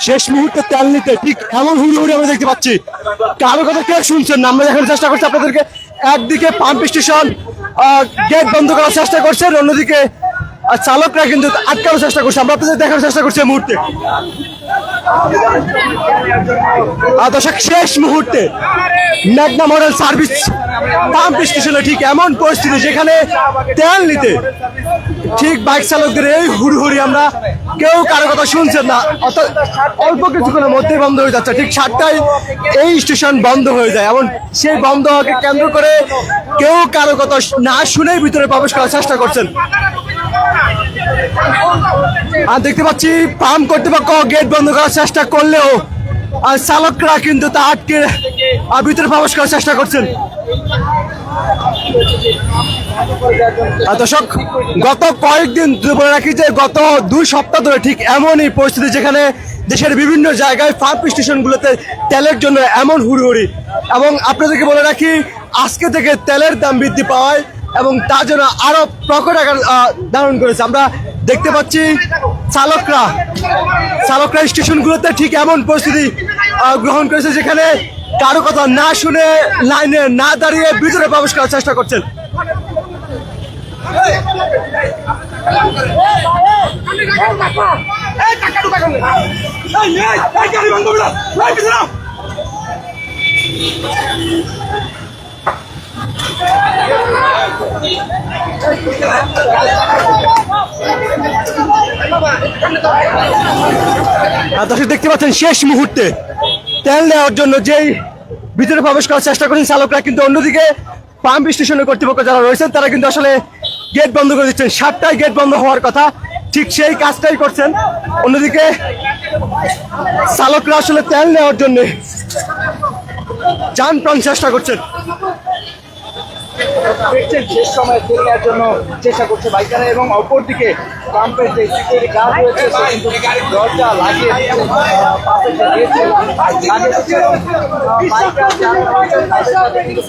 শেষ মুহূর্তে তেল নিতে ঠিক এমন হুড়ি আমরা দেখতে পাচ্ছি। কারো কথা কে শুনছেন না, আমরা দেখার চেষ্টা করছি আপনাদেরকে। একদিকে পাম্প স্টেশন গেট বন্ধ করার চেষ্টা করছেন, অন্যদিকে চালকরা কিন্তু আটকানোর চেষ্টা করছে। আমরা আপনাদের দেখার চেষ্টা করছি এই মুহূর্তে। দর্শক, শেষ মুহূর্তে মেঘনা মডেল সার্ভিস পাম্প স্টেশনে ঠিক এমন পরিস্থিতি যেখানে তেল নিতে ঠিক বাইক চালকদের এই হুড়হুড়ি, আমরা কেউ কারো কথা শুনছেন না। অর্থাৎ অল্প কিছুক্ষণের মধ্যেই বন্ধ হয়ে যাচ্ছে। ঠিক 7টায় এই স্টেশন বন্ধ হয়ে যায় এবং সেই বন্ধ হওয়াকে কেন্দ্র করে কেউ কারো কথা না শুনেই ভিতরে প্রবেশ করার চেষ্টা করছেন। আর দেখতে পাচ্ছি পাম্প কর্তৃপক্ষ গেট বন্ধ করার চেষ্টা করলেও আর চালকরা কিন্তু তা আটকে ভিতরে প্রবেশ করার চেষ্টা করছেন। দর্শক, গত কয়েকদিন বলে রাখি যে গত 2 সপ্তাহ ধরে ঠিক এমনই পরিস্থিতি যেখানে দেশের বিভিন্ন জায়গায় পাম্প স্টেশনগুলোতে তেলের জন্য এমন হুড়হুড়ি। এবং আপনাদেরকে বলে রাখি, আজকে থেকে তেলের দাম বৃদ্ধি পাওয়ায় এবং তার জন্য আরো প্রকট আকার ধারণ করেছে। আমরা দেখতে পাচ্ছি চালকরা স্টেশনগুলোতে ঠিক এমন পরিস্থিতি গ্রহণ করেছে যেখানে কারো কথা না শুনে লাইনে না দাঁড়িয়ে ভিতরে প্রবেশ করার চেষ্টা করছেন। দর্শক, দেখতে পাচ্ছেন শেষ মুহূর্তে তেল নেওয়ার জন্য যেই ভিতরে প্রবেশ করার চেষ্টা করছেন চালকরা, কিন্তু অন্যদিকে পাম্প স্টেশনের কর্তৃপক্ষ যারা রয়েছেন তারা কিন্তু আসলে গেট বন্ধ করে দিচ্ছেন। 7টায় গেট বন্ধ হওয়ার কথা, ঠিক সেই কাজটাই করছেন। অন্যদিকে চালকরা আসলে তেল নেওয়ার জন্য যান প্রাণ চেষ্টা করছেন। শেষ সময় তেল নেওয়ার জন্য চেষ্টা করছে বাইকাররা, এবং অপরদিকে পাম্পের যে সিকিউরিটি গার্ড রয়েছে সে কিন্তু দরজা লাগিয়ে পাম্পের যে গেট লাগিয়ে দিচ্ছে। বাইকার যারা রয়েছেন তাদের সাথে কিন্তু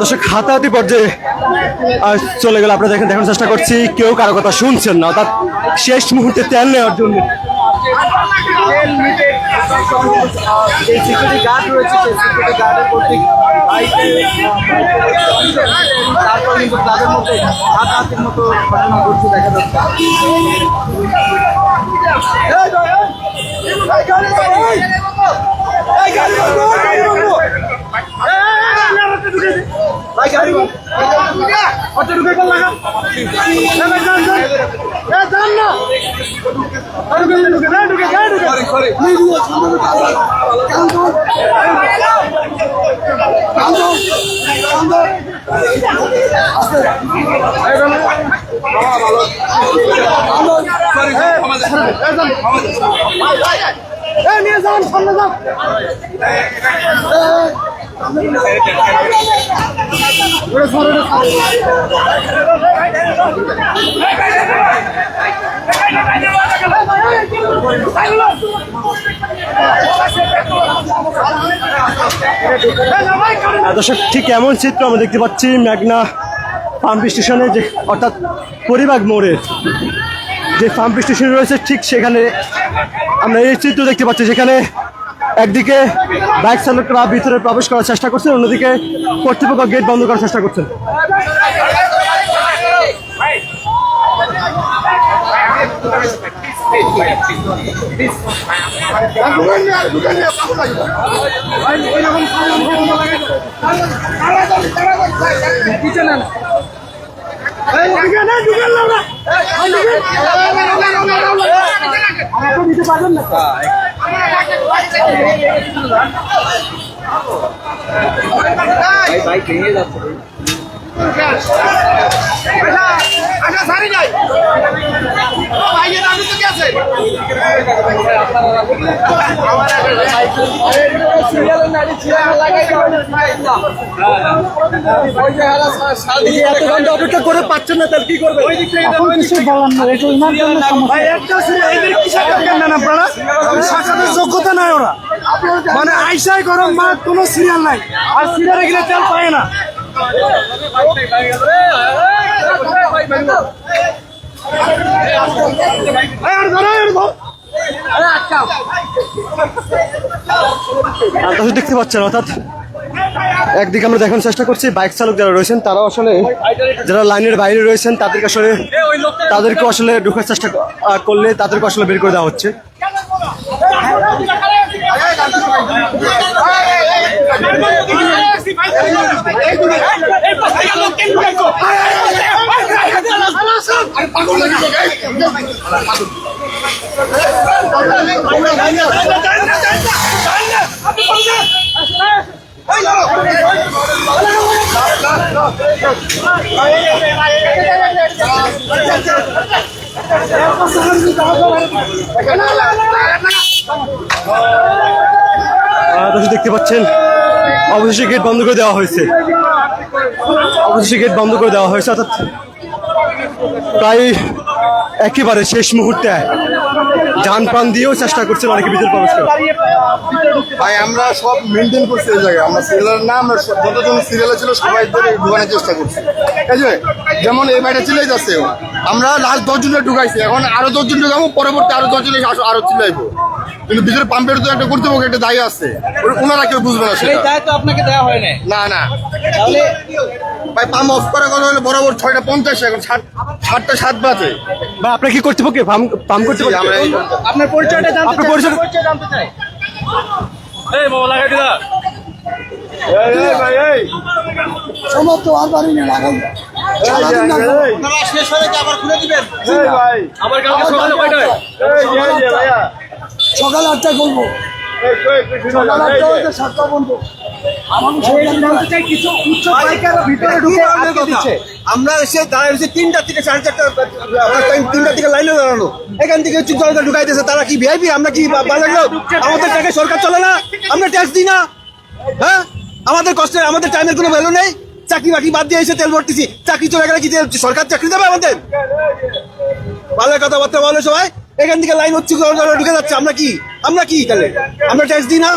দর্শক, হাতাহাতি পর্যায়ে চলে গেল। আপনারা দেখেন, দেখানোর চেষ্টা করছি কেউ কারো কথা শুনছেন না, অর্থাৎ শেষ মুহূর্তে তেল নেওয়ার জন্য যে সিকিউরিটি গার্ড রয়েছে সেই সিকিউরিটি গার্ডের প্রতি তারপর কিন্তু তাদের মধ্যে হাতাহাতির মতো ঘটনা ঘটছে দেখা যাচ্ছে। দর্শক, ঠিক এমন চিত্র আমরা দেখতে পাচ্ছি মেঘনা পাম্প স্টেশনে, যে অর্থাৎ পরিবাগ মোড়ে যে পাম্প স্টেশন রয়েছে ঠিক সেখানে আমরা এই চিত্র দেখতে পাচ্ছি, যেখানে একদিকে বাইক চালকরা ভিতরে প্রবেশ করার চেষ্টা করছেন, অন্যদিকে কর্তৃপক্ষ গেট বন্ধ করার চেষ্টা করছেন। বাইক ভেঙে যাচ্ছে। এত ঘন্টা অপেক্ষা করে পাচ্ছেন না, তাহলে কি করবে? আপনারা সাক্ষাতের যোগ্যতা নাই ওরা, মানে আইসাই গরম মা কোনো সিরিয়াল নাই, আর সিরিয়ালে গেলে তেল পায় না। দেখতে পাচ্ছেন, অর্থাৎ একদিকে আমরা দেখানোর চেষ্টা করছি বাইক চালক যারা রয়েছেন তারা আসলে যারা লাইনের বাইরে রয়েছেন তাদেরকে আসলে ঢোকার চেষ্টা করলে তাদেরকে আসলে বের করে দেওয়া হচ্ছে। দেখতে পাচ্ছেন অবশেষে গেট বন্ধ করে দেওয়া হয়েছে, অর্থাৎ প্রায় একেবারে শেষ মুহূর্তে যান প্রাণ দিয়েও চেষ্টা করছেন অনেকে ভিতরে প্রবেশ করে। ভাই আমরা সব মেনটেন করছি এই জায়গায়, আমরা সিরিয়াল না, আমরা যতজন সিরিয়ালে ছিল সবাই ঢুকানোর চেষ্টা করছি। ঠিক আছে, যেমন এই বাড়িটা চিলাই যাচ্ছে, আমরা লাস্ট 10 জনের ঢুকাইছি, এখন আরো 10 জন ঢুকাবো, পরবর্তী আরো 10 জনের আরো চিলাইবো, কিন্তু ভিতরে পাম্পের তো একটা কর্তৃপক্ষ একটা দায়ী আছে, ওনারা কেউ বুঝবে না সেটা। দায়িত্ব আপনাকে দেওয়া হয় না। না তাহলে ভাই পাম্প অফ করার কথা হলে বরাবর 6:50, এখন 7:07 বাজে। বা আপনার কি কর্তৃপক্ষে পাম্প করতে পারি? আপনার পরিচয়টা জানতে চাই। এই মোবাইল লাগাই দিলা। সমস্ত আর বাড়ি নিয়ে লাগাই শেষ হলে আবার খুলে দিবেন। আবার কালকে সকালে কয়টায়? সকাল 8টায় বলবো, সকাল 8টা হইতে 7টা বন্ধু। আমরা এসে দাঁড়াইছি 3টা থেকে 4:30, 3টা থেকে লাইনে দাঁড়ানো, এখান থেকে জনতা ঢুকাইতেছে। তারা কি ভিআইপি? আমরা কি বাজার লোক? আমাদের টাকায় সরকার চলে না, আমরা ট্যাক্স দিই না। হ্যাঁ, আমাদের কষ্টের আমাদের টাইমের কোনো ভ্যালু নেই। চাকরি বাকরি বাদ দিয়ে এসে তেল ভরতেছি, চাকরি চলে গেলে কি সরকার চাকরি দেবে আমাদের? ভালো কথাবার্তা বলে সবাই, এখান থেকে লাইন হচ্ছে ঢুকে যাচ্ছে। আমরা কি তাহলে? আমরা ট্যাক্স দিই না?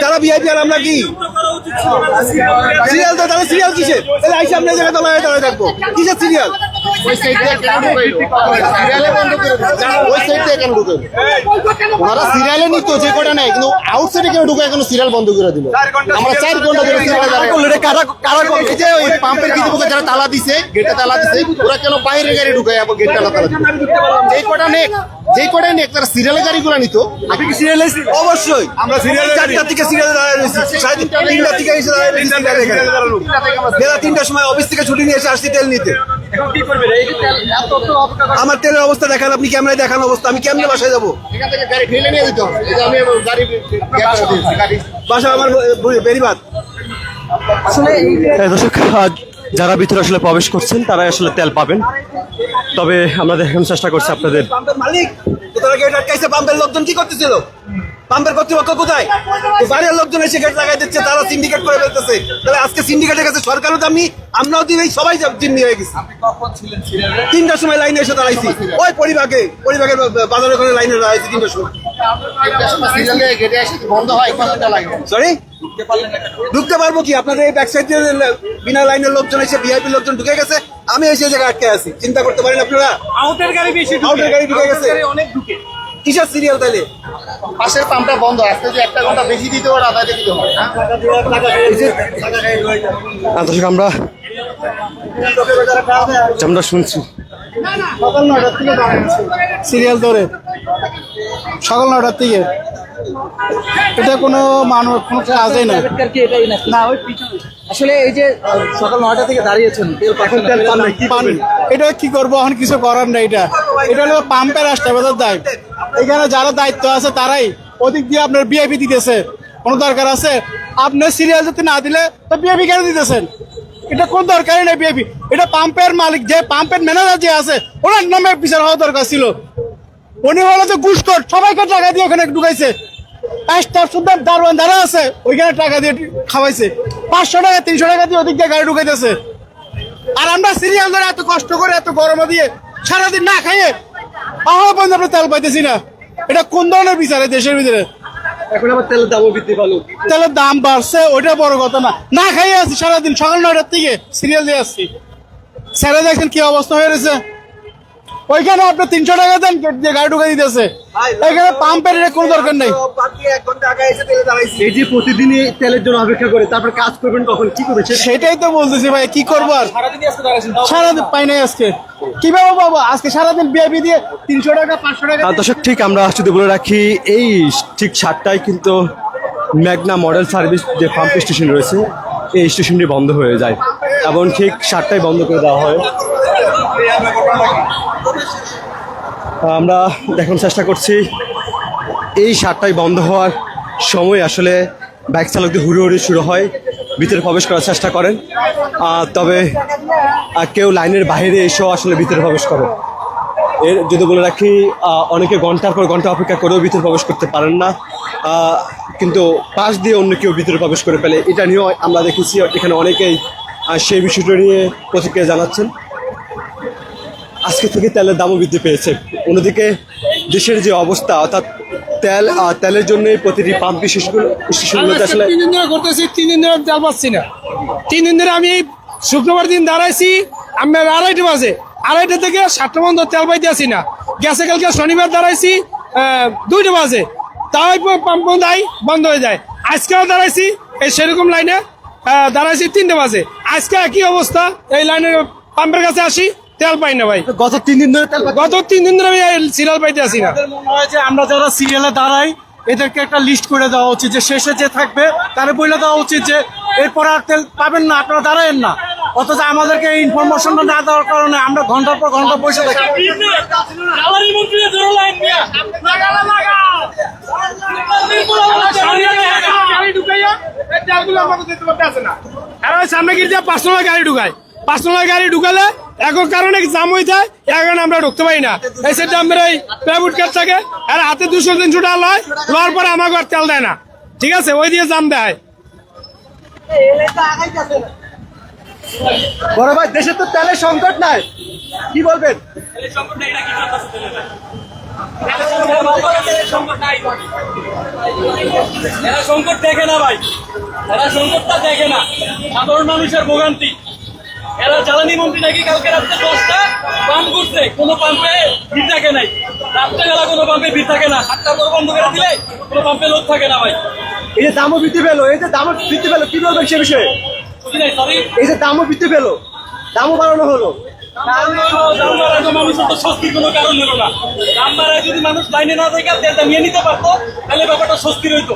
যারা ভিআইপি আর আমরা কি সিরিয়াল? তো তাহলে সিরিয়াল কিসের? তাহলে আইসে আমরা জায়গায় দাঁড়ায় থাকবো, কিসের সিরিয়াল? ওনারা সিরিয়ালে নিত যে কটা নেয়, কিন্তু আউটসাইডে কেউ ঢুকে এখন সিরিয়াল বন্ধ করে দিল। আমরা 4 ঘন্টা ধরে এই যে ওই পাম্পের কর্তৃপক্ষ যারা তালা দিছে, গেটে তালা দিছে, ওরা কেন বাইরে গাড়ি ঢুকায় গেট তালা দিছে? যেই কটা নেক তারা সিরিয়ালের গাড়িগুলো নিত। আপনি কি সিরিয়ালে? অবশ্যই আমরা সিরিয়ালে 4টা থেকে সিরিয়ালে দাঁড়ায় রয়েছি, 3টা থেকে এসে দাঁড়ায় রয়েছি। বেলা 3টার সময় অফিস থেকে ছুটি নিয়ে এসে আসছি তেল নিতে। আমার তেলের অবস্থা দেখান, আপনি ক্যামেরায় দেখান অবস্থা, আমি কেমনে বাসায় যাবো? এখান থেকে গাড়ি ঠেলে নিয়ে দিত, বাসা আমার বেরিবাদ। দর্শক, যারা ভিতরে আসলে প্রবেশ করছেন তারাই আসলে তেল পাবেন। তবে আমরা দেখানোর চেষ্টা করছি আপনাদের। পাম্পের মালিক তোরা গেট আটকাইছে, পাম্পের লোকজন কি করতেছিল? পাম্পের কর্তৃপক্ষ কোথায়? বাইরের লোকজন এসে গেট লাগাই দিচ্ছে, তারা সিন্ডিকেট করে ফেলতেছে। তাহলে আজকে সিন্ডিকেটের কাছে সরকারও দামি, আমরাও দিন, সবাই জিম্মি হয়ে গেছি। 3টার সময় লাইনে এসে দাঁড়াইছি, ওই পরিবাগের বাজারের ওখানে লাইনে দাঁড়াইছি 3টার সময়। সিরিয়ালে গেটে এসে বন্ধ হয় 1 ঘন্টা লাগে। সরি, ঢুকতে পারবো কি? আপনাদের এই ব্যাক সাইডে বিনা লাইনের লোকজন এসে ভিআইপি লোকজন ঢুকে গেছে, আমি এসে জায়গায় আটকে আছি। চিন্তা করতে পারেন আপনারা? আউটের গাড়ি বেশি, আউটের গাড়ি ঢুকে গেছে, অনেক ঢুকে। কিসের সিরিয়াল তাইলে? পাশের পাম্পটা বন্ধ, আজকে যে 1 ঘন্টা বেশি দিতে হয়, আধা দিতে হয়। দর্শক, আমরা শুনছি সকাল 9টার থেকে দাঁড়াচ্ছি সিরিয়াল ধরে, সকাল 9টার থেকে। এটা কোনো মানুষ কোনো কাজই না। আসলে এই যে সকাল 9টা থেকে দাঁড়িয়েছেন, এটা কি করবো? এখন কিছু করার নেই। এটা হলো পাম্পের রাষ্ট্রপতির দায়িত্ব। এখানে যারা দায়িত্ব আছে তারাই ওদিক দিয়ে আপনার বিআইপি দিতেছে। কোনো দরকার আছে? আপনার সিরিয়াল যদি না দিলে তো বিআইপি কেন দিতেছেন? এটা কোন দরকারই নেই বিএপি, এটা পাম্পের মালিক যে পাম্পের ম্যানেজার যে আছে ওনার নামে বিচার হওয়া দরকার ছিল। উনি হলো যে ঘুষখোর, সবাইকে টাকা দিয়ে ওখানে ঢুকাইছে। স্টাফ সুদ্ধা দারোয়ান যারা আছে ওইখানে টাকা দিয়ে খাওয়াইছে, 500 টাকা 300 টাকা দিয়ে ওদিক দিয়ে গাড়ি ঢুকাইতেছে। আর আমরা সিরিয়াল ধরে এত কষ্ট করে এত গরমে দিয়ে সারাদিন না খাইয়ে আহ্বা পর্যন্ত আমরা তেল পাইতেছি না। এটা কোন ধরনের বিচার এই দেশের ভিতরে? এখন আবার তেলের দামও বৃদ্ধি পালো। তেলের দাম বাড়ছে ওইটা বড় কথা না, না খাইয়ে আসছি সারাদিন, সকাল 9টার থেকে সিরিয়াল দিয়ে আসছি। স্যারে দেখছেন কি অবস্থা হয়ে রয়েছে। ওইখানে আপনি 300 টাকা দেন, গেট দিয়ে গাড়ি ঢুকে দিতেছে। এখানে পাম্পের এটা কোনো দরকার নেই। এই যে প্রতিদিনই তেলের জন্য অপেক্ষা করে তারপর কাজ করবেন কখন, কি করবে সেটাই তো বলতেছি ভাই, কি করবো আর। সারাদিন পাই নাই আজকে, কিভাবে পাবো আজকে? সারাদিন বিআইপি দিয়ে 300 টাকা 500 টাকা। দর্শক ঠিক আমরা যদি বলে রাখি, এই ঠিক 7টায় কিন্তু মেঘনা মডেল সার্ভিস যে পাম্প স্টেশন রয়েছে এই স্টেশনটি বন্ধ হয়ে যায় এবং ঠিক 7টায় বন্ধ করে দেওয়া হয়। আমরা দেখানোর চেষ্টা করছি এই 7টায় বন্ধ হওয়ার সময় আসলে বাইক চালকদের হুড়োহুড়ি শুরু হয়, ভিতরে প্রবেশ করার চেষ্টা করেন, তবে কেউ লাইনের বাইরে এসেও আসলে ভিতরে প্রবেশ করে। এর যদি বলে রাখি, অনেকে ঘন্টার পর ঘন্টা অপেক্ষা করেও ভিতরে প্রবেশ করতে পারেন না, কিন্তু পাশ দিয়ে অন্য কেউ ভিতরে প্রবেশ করে ফেলে। এটা নিয়েও আমরা দেখেছি এখানে অনেকেই সেই বিষয়টা নিয়ে প্রতিক্রিয়া জানাচ্ছেন। আজকে থেকে তেলের দামও বৃদ্ধি পেয়েছে। অন্যদিকে দেশের যে অবস্থা, অর্থাৎ তেলের জন্য প্রতিটি পাম্প স্টেশনগুলোতে আসলে 3 দিন ধরে করতেছি, 3 দিন ধরে তেল পাচ্ছি না। 3 দিন ধরে আমি শুক্রবার দিন দাঁড়াইছি, আমি 2:30 বাজে, 2:30 থেকে 7টা পর্যন্ত তেল পাইতে আসি না। গেছে কালকে শনিবার দাঁড়াইছি 2টা বাজে, তাই পাম্প বন্ধ হয়ে যায়। আজকেও দাঁড়াইছি এই সেরকম লাইনে দাঁড়াইছি 3টা বাজে, আজকে একই অবস্থা। এই লাইনে পাম্পের কাছে আসি, তেল পাই না ভাই। গত 3 দিন ধরে গত 3 দিন ধরে আমি সিরিয়াল পাইতে আসি না। মনে হয় যে আমরা যারা সিরিয়ালে দাঁড়াই এদেরকে একটা লিস্ট করে দেওয়া উচিত, যে শেষে যে থাকবে তারা বলে দেওয়া উচিত যে এরপর আর তেল পাবেন না, আপনারা দাঁড়ায়েন না। অথচ আমাদেরকে এই ইনফরমেশনটা না দেওয়ার কারণে আমরা ঘন্টার পর ঘন্টা বসে থাকি। সামনে গিয়ে 500 গাড়ি ঢুকায়, 500 গাড়ি ঢুকালে এখন কারণে জাম হয়ে যায়, এখন আমরা ঢুকতে পারি না। এই সেটা আমরা এই প্রাইভেট কার থাকে আর হাতে 200-300 টাকা লয়, লওয়ার পরে আমাকে আর তেল দেয় না, ঠিক আছে, ওই দিয়ে জাম দেয়। বড় ভাই, দেশে তো তেলের সংকট নাই, কি বলবেন? এরা সংকট দেখে না ভাই, এরা সংকটটা দেখে না, সাধারণ মানুষের ভোগান্তি। এরা জ্বালানি মন্ত্রী নাকি কালকে রাত্রে 10টা পাম্প করছে, কোনো পাম্পে ভিড় থাকে নাই। রাত্রেবেলা কোনো পাম্পে ভিড় থাকে না, 7টার পর বন্ধ করে দিলে কোনো পাম্পে লোক থাকে না ভাই। এই যে দামও বৃদ্ধি পেলো, এই যে দামও বৃদ্ধি পেলো, কি বলবেন সে বিষয়ে? সরি, এই যে দামও বৃদ্ধি পেলো, দামও বাড়ানো হলো, দাম বাড়ায় তো মানুষের তো স্বস্তির কোনো কারণ হলো না। দাম বাড়ায় যদি মানুষ লাইনে না থেকে তেলটা নিয়ে নিতে পারতো তাহলে ব্যাপারটা স্বস্তির হইতো।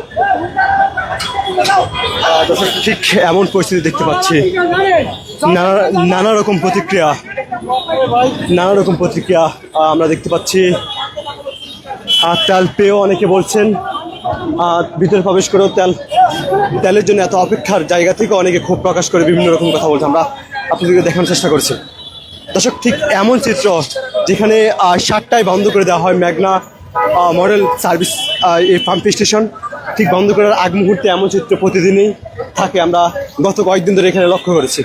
ঠিক এমন পরিস্থিতি দেখতে পাচ্ছি। নানা রকম প্রতিক্রিয়া আমরা দেখতে পাচ্ছি। তেল পেয়েও অনেকে বলছেন, ভিতরে প্রবেশ করেও তেলের জন্য এত অপেক্ষার জায়গা থেকে অনেকে ক্ষোভ প্রকাশ করে বিভিন্ন রকম কথা বলছে। আমরা আপনাদেরকে দেখানোর চেষ্টা করছি। দর্শক, ঠিক এমন চিত্র যেখানে 7টায় বন্ধ করে দেওয়া হয় মেঘনা মডেল সার্ভিস এই পাম্প স্টেশন, ঠিক বন্ধ করার আগ মুহূর্তে এমন চিত্র প্রতিদিনই থাকে। আমরা গত কয়েকদিন ধরে এখানে লক্ষ্য করেছি।